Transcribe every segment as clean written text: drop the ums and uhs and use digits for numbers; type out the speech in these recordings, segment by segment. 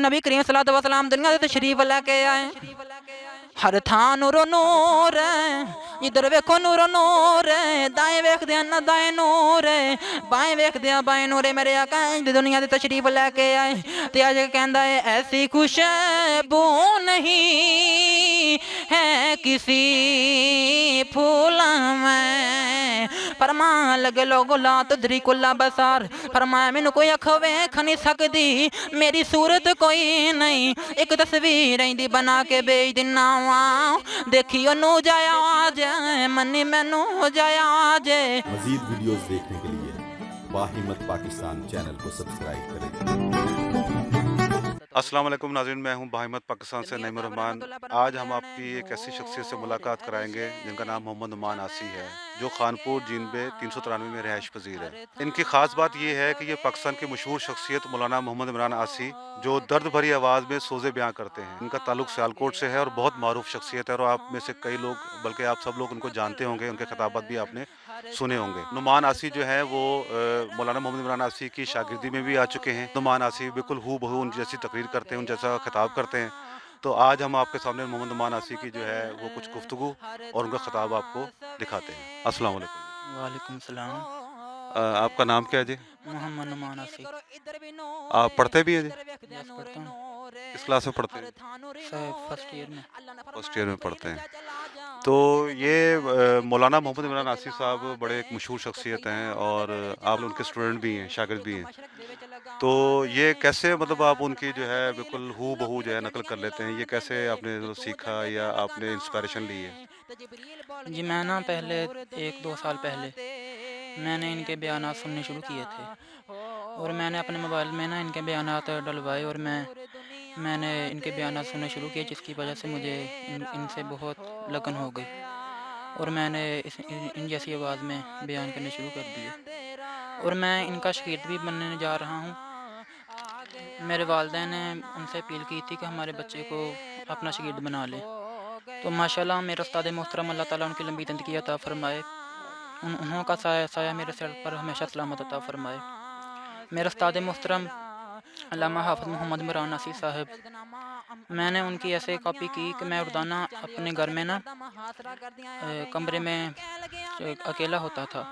नबी करीम सल्लल्लाहु अलैहि वसल्लम दुनिया ते तशरीफ लैके आए, हर थां नूरो नूर है, इधर वेखो नूरो नूर है, दाएं वेखदे ना दाएं नूर है, बाएं वेखदे बाएं नूर है। मेरे आका दुनिया ते तशरीफ लैके आए ते अज कहंदा है ऐसी खुशबू नहीं है किसी फूल में, फरमान लगे लोगो ला तुदरी कुल्ला बसार, फरमाया मैनू कोई अख वेख नहीं सकती, मेरी सूरत कोई नहीं, एक तस्वीर इंदी बना के भेज दिना वा, देखियो नू जाया आज मनी मैनू जाया आज। मजीद वीडियोस देखने के लिए बाहिम्मत पाकिस्तान चैनल को सब्सक्राइब करें। अस्सलाम वालेकुम नाज़रीन, मैं हूं बाहिम्मत पाकिस्तान से नईमुर रहमान। आज हम आपकी एक ऐसी शख्सियत से मुलाकात कराएंगे जिनका नाम मोहम्मद नुमान आसी है, जो खानपुर जीनबे 393 में रिहाइश पजीर है। इनकी ख़ास बात यह है कि ये पाकिस्तान की मशहूर शख्सियत मौलाना मोहम्मद इमरान आसी, जो दर्द भरी आवाज़ में सोज़े बयां करते हैं, इनका ताल्लुक सियालकोट से है और बहुत मारूफ शख्सियत है और आप में से कई लोग, बल्कि आप सब लोग उनको जानते होंगे, उनके खिताबात भी आपने सुने होंगे। नुमान आसी जो है वो मौलाना मोहम्मद इमरान आसी की शागिर्दी में भी आ चुके हैं। नुमान आसी बिल्कुल हू बहू उन जैसी तकरीर करते हैं, उन जैसा खिताब करते हैं। तो आज हम आपके सामने मोहम्मद नुमान आसी की जो है वो कुछ गुफ्तगू और उनका खिताब आपको दिखाते हैं। अस्सलाम वालेकुम। वालेकुम सलाम। आपका नाम क्या है जी? मोहम्मद नुमान आसी। आप पढ़ते भी हैं जी? यस, पढ़ता हूँ। किस क्लास में पढ़ते हैं? फर्स्ट ईयर में। फर्स्ट ईयर में पढ़ते हैं। तो ये मौलाना मोहम्मद इमरान आसी साहब बड़े एक मशहूर शख्सियत हैं और आप उनके स्टूडेंट भी हैं, शागिर्द भी हैं। तो ये कैसे, मतलब आप उनकी जो है बिल्कुल हू बहू जो है नकल कर लेते हैं, ये कैसे आपने सीखा या आपने इंस्पिरेशन ली है? जी मैं ना पहले 1-2 साल पहले मैंने इनके बयानात सुनने शुरू किए थे और मैंने अपने मोबाइल में ना इनके बयानात डलवाए और मैंने इनके बयानात सुनने शुरू किए, जिसकी वजह से मुझे इनसे बहुत लगन हो गई और मैंने इन जैसी आवाज़ में बयान करने शुरू कर दिए और मैं इनका शागिर्द भी बनने जा रहा हूँ। मेरे वालिदैन ने उनसे अपील की थी कि हमारे बच्चे को अपना शागिर्द बना लें, तो माशाल्लाह मेरे उस्ताद मोहतरम अल्लाह ताला उनकी लंबी ज़िंदगी अता फ़रमाए, उन्हों का साया मेरे सर पर हमेशा सलामत अता फ़रमाए। मेरे उस्ताद मोहतरम अल्लामा हाफ़िज़ मोहम्मद इमरान आसी साहब, मैंने उनकी ऐसे कॉपी की कि मैं रोज़ाना अपने घर में ना कमरे में अकेला होता था,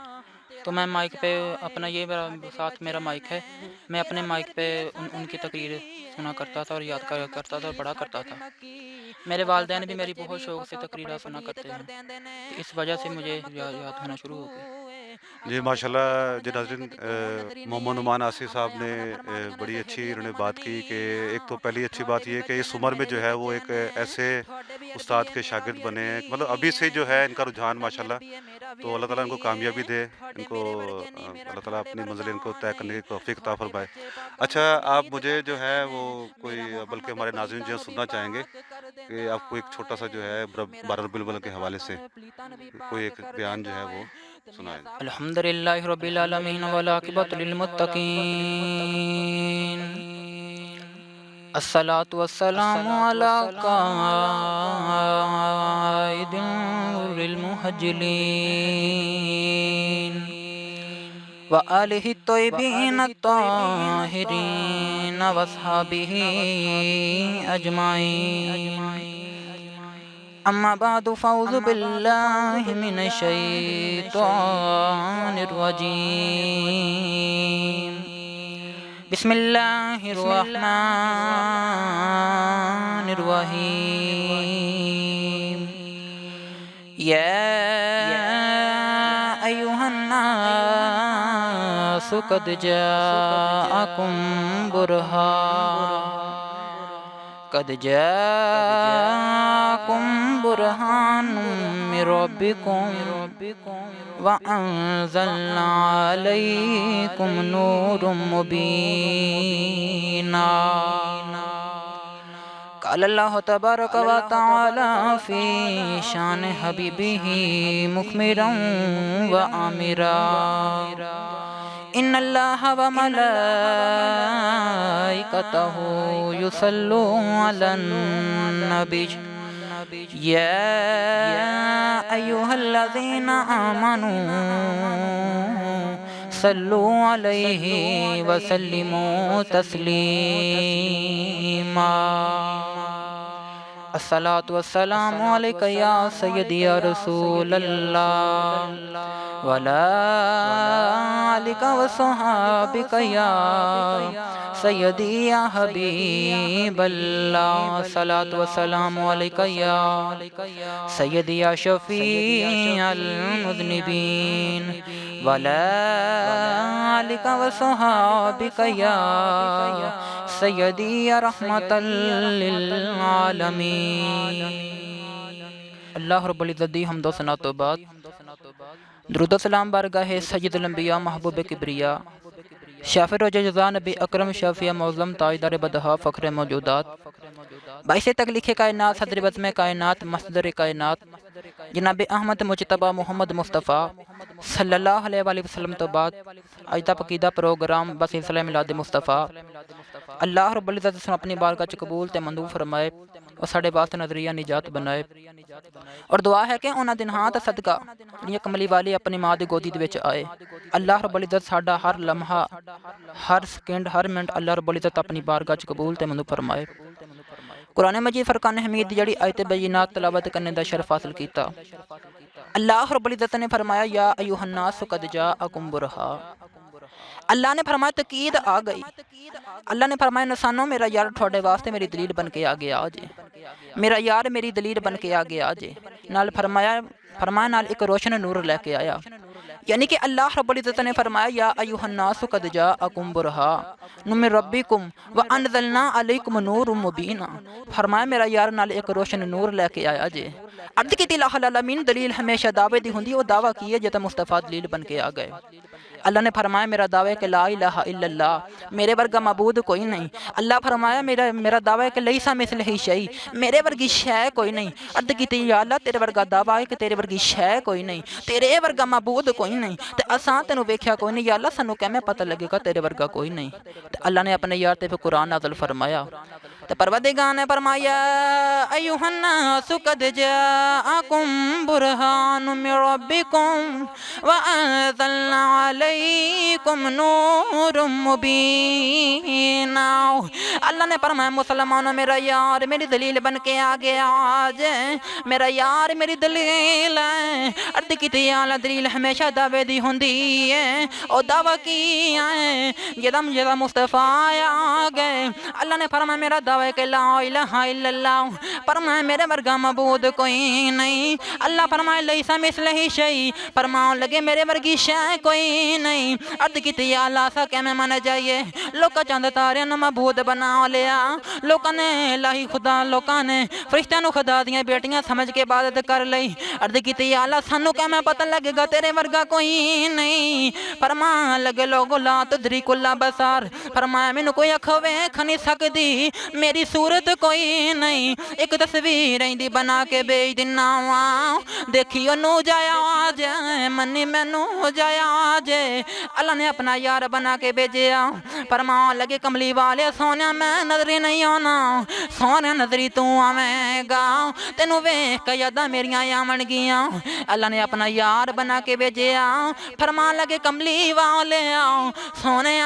तो मैं माइक पे अपना ये मेरा माइक है, मैं अपने माइक पे उनकी तकरीर सुना करता था और याद करता था और पढ़ा करता था। मेरे वालिदैन भी मेरी बहुत शौक़ से तकरीरें सुना करते हैं, तो इस वजह से मुझे याद होना शुरू हो गई। जी माशाल्लाह। जी नाज़रीन, मोहम्मद नुमान आसी साहब ने बड़ी अच्छी इन्होंने बात की कि एक तो पहली अच्छी बात ये कि इस उम्र में जो है वो एक ऐसे उस्ताद के शागिर्द बने हैं, मतलब अभी से जो है इनका रुझान माशाल्लाह। तो अल्लाह ताला इनको कामयाबी दे, इनको अल्लाह ताला अपनी मंज़िल इनको तय करने की तौफ़ीक अता फ़रमाए। अच्छा, आप मुझे जो है वो कोई, बल्कि हमारे नाज़रीन जो है सुनना चाहेंगे कि आपको एक छोटा-सा जो है 12 रबीउल अव्वल के हवाले से कोई एक बयान जो है वो सुनाएँ। अल्हम्दुलिल्लाहि रब्बिल आलमीन वल आक़िबतु लिल मुत्तक़ीन, अस्सलातु वस्सलामु अला क़ाइदिल गुर्रिल मुहज्जलीन व आलिहि तय्यबीन अत्ताहिरीन व अस्हाबिही अजमाईन। अम्मा बादु फ़अऊज़ु बिल्लाहि मिनश शैतानिर रजीम। बिस्मिल्लाहिर रहमानिर रहीम। या अय्युहन नासु क़द जाअकुम बुरहानुम मिर रब्बिकुम व अंज़लना अलैकुम नूरुम मुबीना। क़ाल अल्लाहु तबारक व तआला फ़ी शान हबीबिही मुख़्बिरन व आमिरा, इन्नल्लाहा व मलाइकतहु युसल्लूना अलन नबी, या अय्युहल्लज़ीना आमनू सल्लू अलैहि व सल्लिमू तस्लीमा। الصلاۃ والسلام علیک یا سیدی یا رسول اللہ وعلی آلک وصحابک یا سیدی یا حبیب اللہ الصلاۃ والسلام علیک یا سیدی یا شفیع المذنبین وعلی آلک وصحابک یا سیدی یا رحمت للعالمین۔ اللہ رب العزت دی حمد و ثنا تو بعد درود و سلام بارگاہ سید الانبیاء محبوب کبریا شافع روز جزا نبی اکرم شافیہ معظم تاجدار بدہا فخر موجودات باعث تخلیق کائنات صدر بزم کائنات مصدر کائنات جناب احمد مجتبی محمد مصطفیٰ صلی اللہ علیہ وآلہ وسلم تو بعد اج دا عقیدہ پروگرام بسلسلہ میلاد مصطفیٰ اللہ رب العزت سے اپنی بارگاہ چ قبول تے منظور فرمائے اور ساڈے واسطے نظریہ نجات بنائے اور دعا ہے کہ انہاں دنہاں تے صدقہ جڑیاں کملی والی اپنی ماں دی گودی دے وچ آئے اللہ رب العزت ساڈا ہر لمحہ ہر سیکنڈ ہر منٹ اللہ رب العزت اپنی بارگاہ چ قبول تے منظور فرمائے۔ قرآن مجید فرقان حمید دی جڑی آیت بینات تلاوت کرنے دا شرف حاصل کیتا اللہ رب العزت نے فرمایا یا ایھا الناس قد جاءکم برہان اللہ نے فرمایا تقید آ گئی اللہ نے فرمایا انسانوں میرا یار تھوڑے واسطے میری دلیل بن کے آگے آجے میرا یار میری دلیل بن کے آگے آجے نال فرمایا نال ایک روشن نور لے کے آیا یعنی کہ اللہ رب العزت نے فرمایا یا ایھا الناس قد جاءکم برہان من ربکم وانزلنا علیکم نور مبین فرمایا میرا یار نال ایک روشن نور لے کے آیا جے عرض کی الہ العالمین دلیل ہمیشہ دعوے دی ہوندی وہ دعویٰ کیے جتا مصطفیٰ دلیل بن کے آ گئے اللہ نے فرمایا میرا دعویٰ ہے کہ لا الہ الا اللہ میرے ورگا معبود کوئی نہیں اللہ فرمایا میرا دعویٰ ہے کہ لیسا مثلہ شیء میرے ورگی شے کوئی نہیں عرض کی یا اللہ تیرے ورگا دعویٰ ہے کہ تیرے ورگی شے کوئی نہیں تیرے ورگا معبود کوئی نہیں تے اساں تینوں ویکھیا کوئی نہیں یا اللہ سانوں کیویں پتہ لگے گا تیرے ورگا کوئی نہیں تے اللہ نے اپنے یار تے پھر قرآن نازل فرمایا تے پروردگار نے فرمایا ایھا الناس قد جاءکم برہان من ربکم وانزلنا علیکم نور مبین اللہ نے فرمایا مسلمانوں میرا یار میری دلیل بن کے آگے آج میرا یار میری دلیل ہے عرض کی یا اللہ دلیل ہمیشہ دعوے دی ہوندی ہے اور دعویٰ کی ہے جدا مصطفیٰ آ گئے اللہ نے فرمایا میرا دعویٰ ہے کہ لا الہ الا اللہ فرمایا میرے ورگا معبود کوئی نہیں اللہ فرمایا لیسا مثلہ شیء فرماؤ لگے میرے ورگی شے کوئی نہیں عرض کی یا اللہ سا کہ میں من جائیے لوکا چاند تارے نو معبود بنا لیا لوکاں نے الہی خدا لوکاں نے فرشتیاں نو خدا دیاں بیٹیاں سمجھ کے عبادت کر لئی عرض کی یا اللہ سانو کہ میں پتہ لگے گا تیرے ورگا کوئی نہیں فرما لگے لوگو لا تدریک الابصار فرمایا مینوں کوئی اکھ ویکھ نہیں سکدی میری صورت کوئی نہیں ایک تصویر دی بنا کے بھیج دینا وا دیکھیو نو جایا جے منی مینوں جایا جے اللہ نے اپنا یار بنا کے بھیجیا فرمان لگے کملی والے سونے میں نظری نہیں آنا سونے نظری تو آویں گا تینوں ویکھ کے یاداں میریاں آون گیاں اللہ نے اپنا یار بنا کے بھیجیا فرمان لگے کملی والے سونے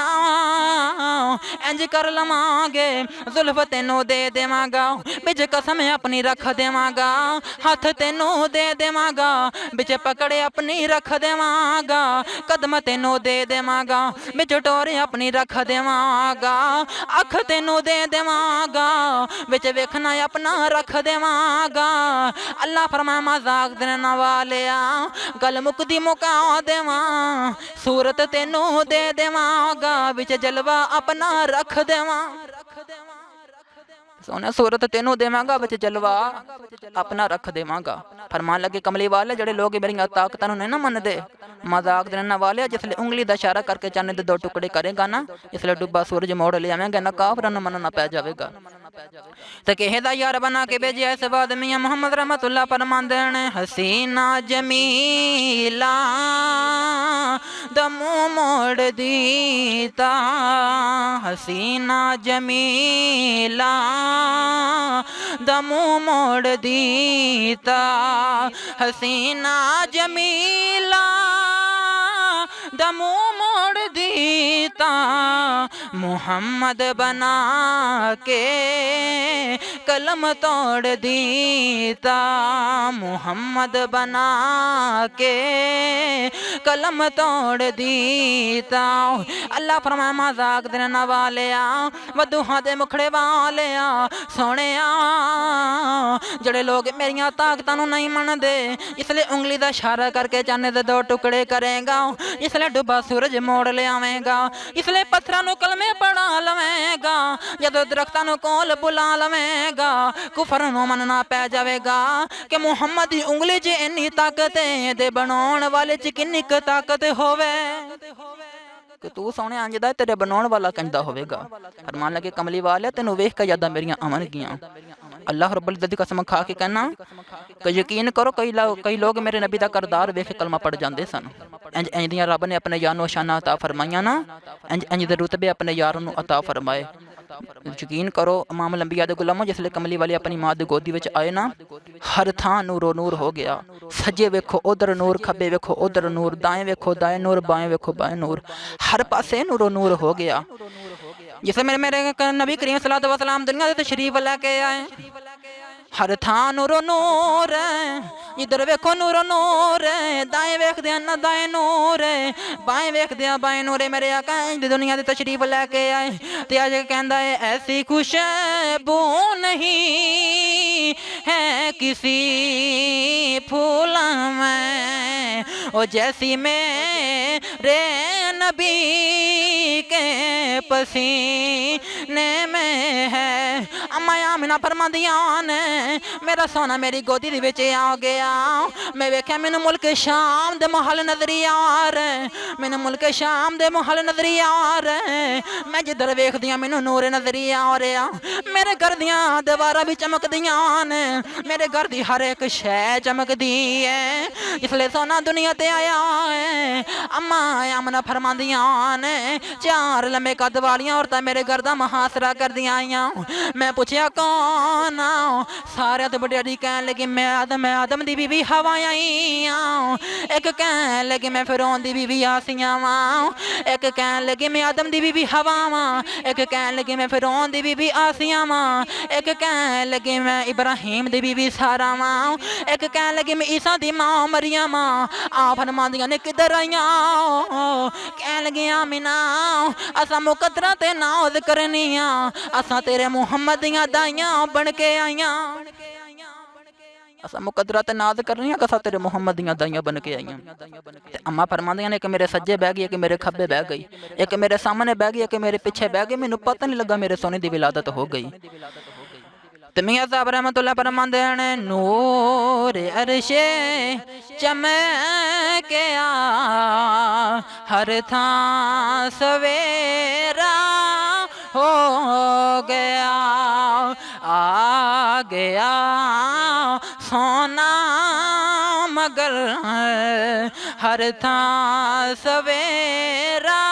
انج کر لواں گے زلف تینوں دے دیواں گا بچ قسم اپنی رکھ دیواں گا ہاتھ تینوں دے دیواں گا بچ پکڑے اپنی رکھ دیواں گا قدم تینوں دے دیواں گا بچ ٹورے اپنی رکھ دیواں گا اکھ تینوں دے دیواں گا بچ ویکھنا اپنا رکھ دیواں گا اللہ فرمایا مذاق دینے والیا گل مکدی مکا دیواں صورت تینوں دے دیواں گا بچ جلوہ اپنا رکھ دیواں سونے صورت تینوں دیواں گا بچ جلوہ اپنا رکھ دیواں گا فرمان لگے کملی والے جڑے لوگ میری طاقتاں نوں نہیں نہ من دے مذاق دینے والے جس لئے انگلی دا اشارہ کر کے چانے دے دو ٹکڑے کرے گا نا اس لئے ڈبا سورج موڑ لے آویں گا نا کافراں نوں مننا پے جاوے گا تے کہے دا یار بنا کے بھیجیا اس بعد میاں محمد رحمت اللہ فرماندے نے حسینہ جمیلہ دا منہ موڑ دیتا حسینہ جمیلہ دا منہ موڑ دیتا حسینہ جمیلہ دا منہ موڑ دیتا दीता मुहम्मद बना के कलम तोड़ दीता मुहम्मद बना के कलम तोड़ दीता अल्लाह फरमाया मजाक देने ना वालिया वधूहां दे मुखड़े वालिया सोहणिया ਜਿਹੜੇ ਲੋग मेरियां ताकतां नूं नहीं मनदे इसलिए उंगली दा इशारा करके चन्न दे दो टुकड़े करेगा इसलिए डुबा सूरज मोड़ लियावेगा इसलिए पत्थरां नूं कलमे पढ़ा लवेगा जदों दरख्तां नूं कोल बुला लवेगा कुफर नूं मनना पै जावेगा कि मुहम्मद दी उंगली 'च इन्नी ताकत है ते बनाउण वाले 'च किन्नी क ताकत होवे कि तू सोहणे अंज दा तेरे बनाउण वाला कंदा होवेगा फरमान लगे कमली वाले तैनूं वेख के यादां मेरियां आवणगियां अल्लाह रब्बुल इज्जत दी कसम खा के कहना कि यकीन करो कई लोग मेरे नबी दा करदार वेख के कलमा पढ़ जाते सन इंज इंज दियां रब ने अपने यानो शाना अता फरमाइयां ना इंज इंज दे रुतबे अपने यार नूं अता फरमाए यकीन करो इमाम लंबिया दे गुलामों जिसले कमली वाले अपनी मां दी गोदी विच आए ना हर थां नूरो नूर हो गया सज्जे वेखो उधर नूर खब्बे वेखो उधर नूर दाएं वेखो दाएं नूर बाएं वेखो बाएं नूर हर पासे नूरो नूर हो गया जिसे मेरे नबी करीम सल्लल्लाहु अलैहि वसल्लम दुनिया दे तशरीफ लेके आए हर थां नूरो नूर इधर वेखो नूरो नूर दाएं वेखदे ना दाएं नूर बाएं वेखदे बाएं नूर मेरे आका दुनिया दे तशरीफ लेके आए ते अज कहंदा है ऐसी खुशबू नहीं है किसी फूल में ओ जैसी मेरे नबी के पसीने में है अम्मा आमिना फरमांदियां ने मेरा सोना मेरी गोदी दे विच आ गया मैं वेख्या मैनू मुल्क शाम दे महल नजरी आ रहे मैनू मुल्क शाम दे महल नजरी आ रहे मैं जिधर वेखदियां मैनू नूर नजरी आ रहा मेरे घर दियां दीवारां भी चमकदियां ने मेरे घर दी हर एक शै चमकदी है इसलिए सोना दुनिया ते आया है अम्मा आमना फरमांदियां ने चार लम्बे कद वालियां औरतां मेरे घर दा मुहासरा करदियां आईयां मैं पूछया कौन सारे तो बड़ी कहन लगी मैं आदम दी बीवी हवा आई एक कहन लगी मैं फिरौन दी बीवी आसिया वा एक कहन लगी मैं आदम दी बीवी हवा वा एक कहन लगी मैं फिरौन दी बीवी आसिया वा एक कहन लगी मैं इब्राहिम दी बीवी सारा वा एक कहन लगी मैं ईसा दी मां मरियम आ फरमांदियां ने किधर आईयां कहन लगी आमिना असा मुकद्दरा ते नाज करनियां असा तेरे मुहम्मद दियां दाइयां बन के आईयां असा मुकद्दरा ते नाज करनियां असा तेरे मुहम्मद दियां दाइयां बन के आईयां ते अम्मा फरमांदियां ने कि मेरे सज्जे बह गई एक मेरे खब्बे बह गई एक मेरे सामने बह गई एक मेरे पीछे बह गई मैनू पता नहीं लगा मेरे सोने दी विलादत हो गई ते मियां साहब रहमतुल्लाह फरमांदे ने नूर अर्शे चमकिया हर थां सवेरा हो गया आ गया सोना मगर हर थां सवेरा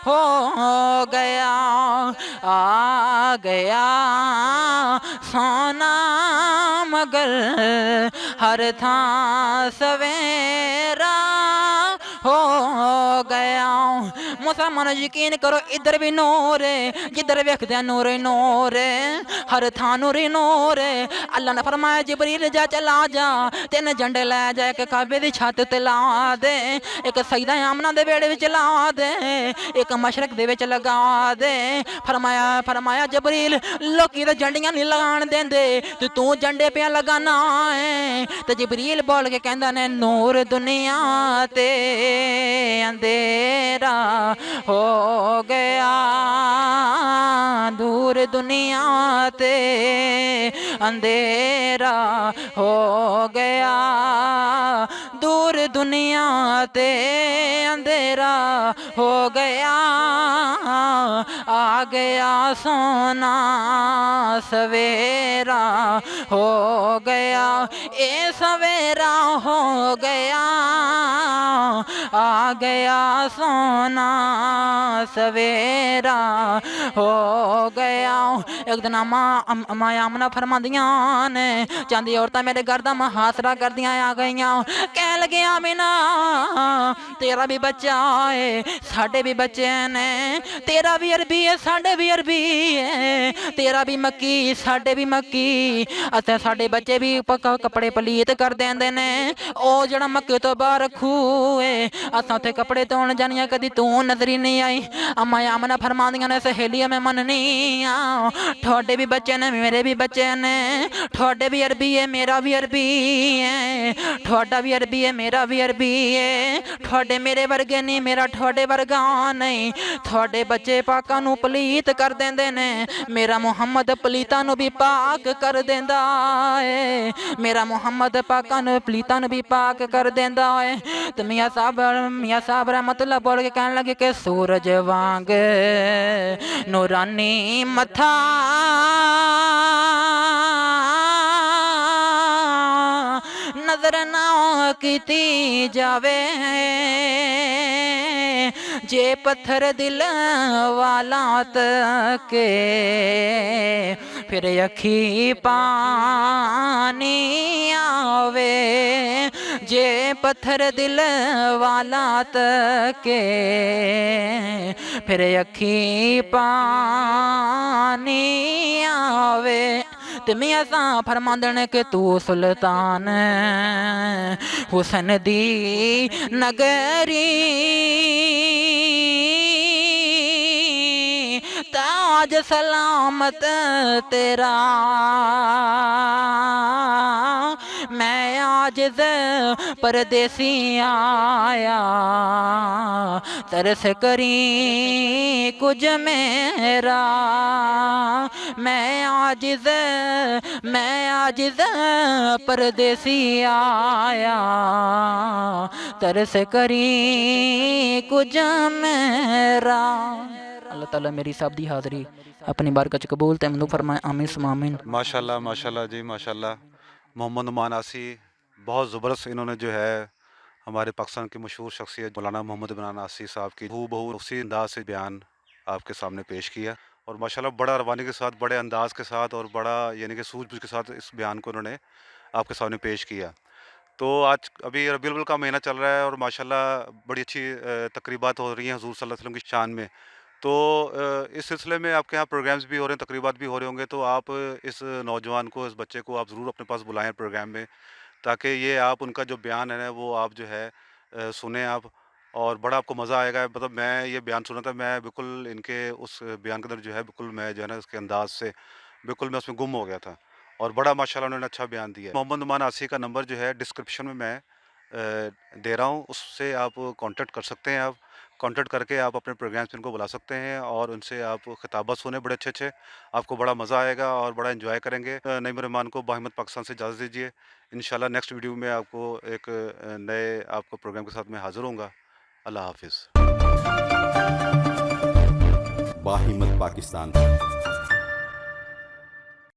हो गया आ गया सोना मगर हर थां सवेरा हो गया मुसलमान यकीन करो इधर भी नूर जिधर वेखदे नूर नूर हर थां नूर नूर अल्लाह ने फरमाया जिबरील जा चला जा तीन झंडे लै जा एक काबे दी छत ते ला दे एक सईदा आमना दे बेड़े विच ला दे एक मशरक दे विच लगा दे फरमाया जिबरील लोकी ते झंडियां नहीं लगान देंदे ते तू झंडे पे लगाना है ते जिबरील बोल के कहंदा ने नूर दुनिया ते अंधेरा हो गया दूर दुनिया ते अंधेरा हो गया दूर दुनिया ते अंधेरा हो गया आ गया सोना सवेरा हो गया ए सवेरा हो गया आ गया सोना सवेरा हो गया। एक दिन अम्मा आमना फरमांदियां ने चांदी औरतां मेरे घर दा मुहासरा इशारा कर दिया आ गई कह लगे आमिना तेरा भी बच्चा है साढ़े भी बच्चे ने तेरा भी अरबी है साढ़े भी अरबी है तेरा भी मक्की साढ़े भी मक्की अते साढ़े बच्चे भी कपड़े पलीत कर देंदे ने ओ जड़ा मक्के तो बाहर खूए असां उत्थे कपड़े धोन जानियां कदी तू नजर ही नहीं आई अम्मा आमना फरमांदियां ने सहेलियां मैं मननी आ ठोडे भी बच्चे ने मेरे भी बच्चे ने ठोडे भी अरबी है मेरा भी अरबी है ठोडा भी अरबी है मेरा भी अरबी है ठोडे मेरे वर्गे नहीं मेरा ठोडे वर्गा नहीं ठोडे बच्चे पाकां नू पलीत कर देंदे ने मेरा मुहम्मद पलीतां नू भी पाक कर देंदा है मेरा मुहम्मद पाकां नू पलीतां नू भी पाक कर देंदा है ते मियां साहब रहमतुल्लाह बोल के कहने लगे कि सूरज वांग नूरानी मथा नजर ना कीती जावे जे पत्थर दिल वाला तके फिर अखी पानी आवे जे पत्थर दिल वाला तके फिर अखी पानी आवे ते मियां सा फरमांदे कि तू सुल्तान हुसन दी नगरी ताज सलामत तेरा मैं आज परदेसी आया तरस करी कुछ मेरा मैं आजिज़ परदेसी आया तरस करी कुछ मेरा अल्लाह ताला मेरी सब दी हाज़री अपनी बारगाह च कबूल ते मंजूर फरमाए आमीन सुम्मा आमीन। माशाल्लाह जी माशाल्लाह। मोहम्मद नुमान आसी बहुत ज़बरदस्त इन्होंने जो है हमारे पाकिस्तान की मशहूर शख्सियत मौलाना मोहम्मद इमरान आसी साहब की हूबहू उसी अंदाज से बयान आपके सामने पेश किया और माशाल्लाह बड़ा रवानी के साथ बड़े अंदाज के साथ और बड़ा यानी कि सूझबूझ के साथ इस बयान को उन्होंने आपके सामने पेश किया। तो आज अभी रबीउल अव्वल का महीना चल रहा है और माशाल्लाह बड़ी अच्छी तकरीबात हो रही हैं हुज़ूर सल्लल्लाहु अलैहि वसल्लम की शान में। तो इस सिलसिले में आपके यहाँ प्रोग्राम्स भी हो रहे हैं, तकरीबात भी हो रहे होंगे, तो आप इस नौजवान को, इस बच्चे को आप ज़रूर अपने पास बुलाएं प्रोग्राम में, ताकि ये आप उनका जो बयान है ना वो आप जो है सुने आप और बड़ा आपको मज़ा आएगा। मतलब मैं ये बयान सुना था, मैं बिल्कुल इनके उस बयान के अंदर जो है बिल्कुल मैं जो है ना उसके अंदाज से बिल्कुल मैं उसमें गुम हो गया था और बड़ा माशाल्लाह उन्होंने अच्छा बयान दिया है। मोहम्मद नुमान आसी का नंबर जो है डिस्क्रिप्शन में मैं दे रहा हूँ, उससे आप कांटेक्ट कर सकते हैं। आप कांटेक्ट करके आप अपने प्रोग्राम्स में इनको बुला सकते हैं और उनसे आप खिताबत सुने बड़े अच्छे आपको बड़ा मज़ा आएगा और बड़ा एंजॉय करेंगे। नईम रहमान को बाहिम्मत पाकिस्तान से इजाज़त दीजिए। इंशाल्लाह नेक्स्ट वीडियो में आपको एक नए आपको प्रोग्राम के साथ मैं हाज़िर होऊंगा। अल्लाह हाफिज़। बाहिम्मत पाकिस्तान।